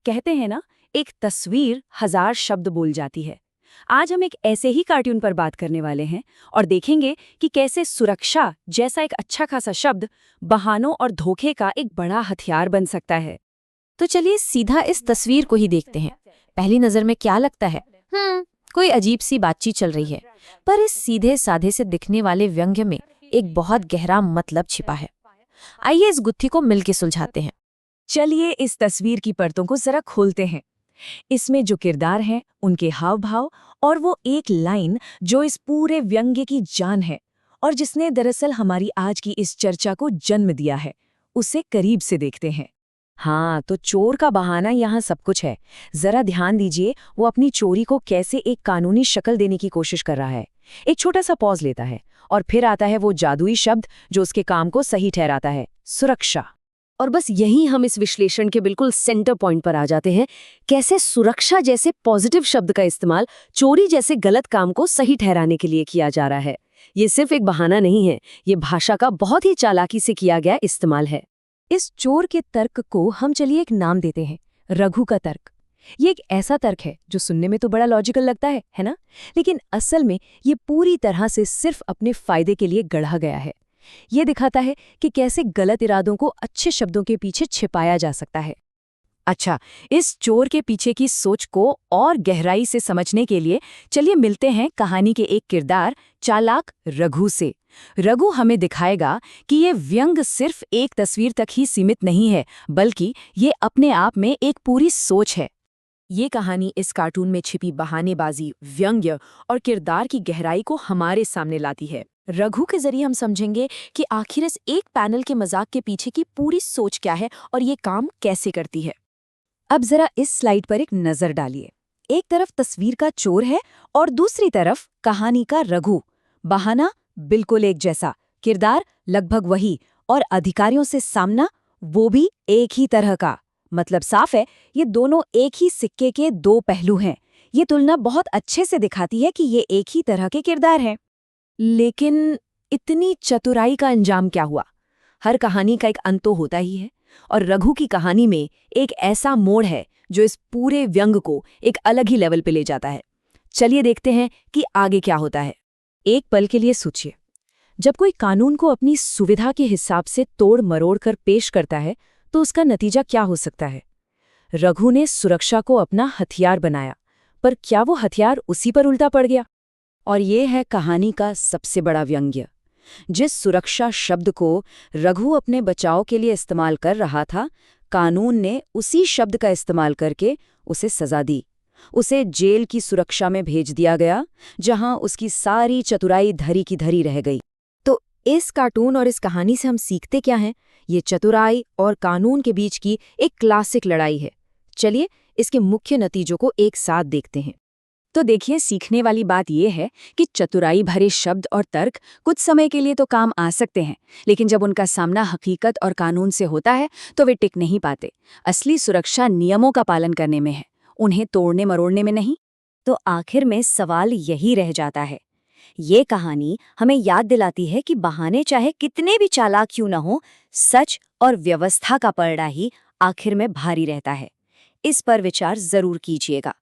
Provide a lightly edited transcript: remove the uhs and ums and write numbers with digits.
कहते हैं ना, एक तस्वीर 1000 शब्द बोल जाती है। आज हम एक ऐसे ही कार्टून पर बात करने वाले हैं और देखेंगे कि कैसे सुरक्षा जैसा एक अच्छा खासा शब्द बहानों और धोखे का एक बड़ा हथियार बन सकता है। तो चलिए सीधा इस तस्वीर को ही देखते हैं। पहली नजर में क्या लगता है? कोई अजीब सी बातचीत चल रही है, पर इस सीधे साधे से दिखने वाले व्यंग्य में एक बहुत गहरा मतलब छिपा है। आइए इस गुत्थी को मिलके सुलझाते हैं। चलिए इस तस्वीर की परतों को जरा खोलते हैं। इसमें जो किरदार हैं, उनके हाव भाव और वो एक लाइन जो इस पूरे व्यंग्य की जान है और जिसने दरअसल हमारी आज की इस चर्चा को जन्म दिया है, उसे करीब से देखते हैं। हाँ, तो चोर का बहाना यहाँ सब कुछ है। जरा ध्यान दीजिए, वो अपनी चोरी को कैसे एक कानूनी शक्ल देने की कोशिश कर रहा है। एक छोटा सा पॉज लेता है और फिर आता है वो जादुई शब्द जो उसके काम को सही ठहराता है, सुरक्षा। और बस यहीं हम इस विश्लेषण के बिल्कुल सेंटर पॉइंट पर आ जाते हैं। कैसे सुरक्षा जैसे पॉजिटिव शब्द का इस्तेमाल चोरी जैसे गलत काम को सही ठहराने के लिए किया जा रहा है। ये सिर्फ एक बहाना नहीं है, ये भाषा का बहुत ही चालाकी से किया गया इस्तेमाल है। इस चोर के तर्क को हम चलिए एक नाम देते हैं, रघु का तर्क। ये एक ऐसा तर्क है जो सुनने में तो बड़ा लॉजिकल लगता है ना? लेकिन असल में ये पूरी तरह से सिर्फ अपने फायदे के लिए गढ़ा गया है। ये दिखाता है कि कैसे गलत इरादों को अच्छे शब्दों के पीछे छिपाया जा सकता है। अच्छा, इस चोर के पीछे की सोच को और गहराई से समझने के लिए चलिए मिलते हैं कहानी के एक किरदार चालाक रघु से। रघु हमें दिखाएगा कि ये व्यंग सिर्फ एक तस्वीर तक ही सीमित नहीं है, बल्कि ये अपने आप में एक पूरी सोच है। ये कहानी इस कार्टून में छिपी बहानेबाजी, व्यंग्य और किरदार की गहराई को हमारे सामने लाती है। रघु के जरिए हम समझेंगे कि आखिर इस एक पैनल के मजाक के पीछे की पूरी सोच क्या है और ये काम कैसे करती है। अब जरा इस स्लाइड पर एक नजर डालिए। एक तरफ तस्वीर का चोर है और दूसरी तरफ कहानी का रघु। बहाना बिल्कुल एक जैसा, किरदार लगभग वही, और अधिकारियों से सामना वो भी एक ही तरह का। मतलब साफ है, ये दोनों एक ही सिक्के के दो पहलू हैं। ये तुलना बहुत अच्छे से दिखाती है कि ये एक ही तरह के किरदार हैं। लेकिन इतनी चतुराई का अंजाम क्या हुआ? हर कहानी का एक अंत तो होता ही है, और रघु की कहानी में एक ऐसा मोड़ है जो इस पूरे व्यंग को एक अलग ही लेवल पे ले जाता है। चलिए देखते हैं कि आगे क्या होता है। एक पल के लिए सोचिए, जब कोई कानून को अपनी सुविधा के हिसाब से तोड़ मरोड़ कर पेश करता है तो उसका नतीजा क्या हो सकता है? रघु ने सुरक्षा को अपना हथियार बनाया, पर क्या वो हथियार उसी पर उल्टा पड़ गया? और ये है कहानी का सबसे बड़ा व्यंग्य। जिस सुरक्षा शब्द को रघु अपने बचाव के लिए इस्तेमाल कर रहा था, कानून ने उसी शब्द का इस्तेमाल करके उसे सजा दी। उसे जेल की सुरक्षा में भेज दिया गया, जहां उसकी सारी चतुराई धरी की धरी रह गई। तो इस कार्टून और इस कहानी से हम सीखते क्या हैं? ये चतुराई और कानून के बीच की एक क्लासिक लड़ाई है। चलिए इसके मुख्य नतीजों को एक साथ देखते हैं। तो देखिए, सीखने वाली बात यह है कि चतुराई भरे शब्द और तर्क कुछ समय के लिए तो काम आ सकते हैं, लेकिन जब उनका सामना हकीकत और कानून से होता है तो वे टिक नहीं पाते। असली सुरक्षा नियमों का पालन करने में है, उन्हें तोड़ने मरोड़ने में नहीं। तो आखिर में सवाल यही रह जाता है। ये कहानी हमें याद दिलाती है कि बहाने चाहे कितने भी चालाक क्यों न हो, सच और व्यवस्था का पलड़ा ही आखिर में भारी रहता है। इस पर विचार जरूर कीजिएगा।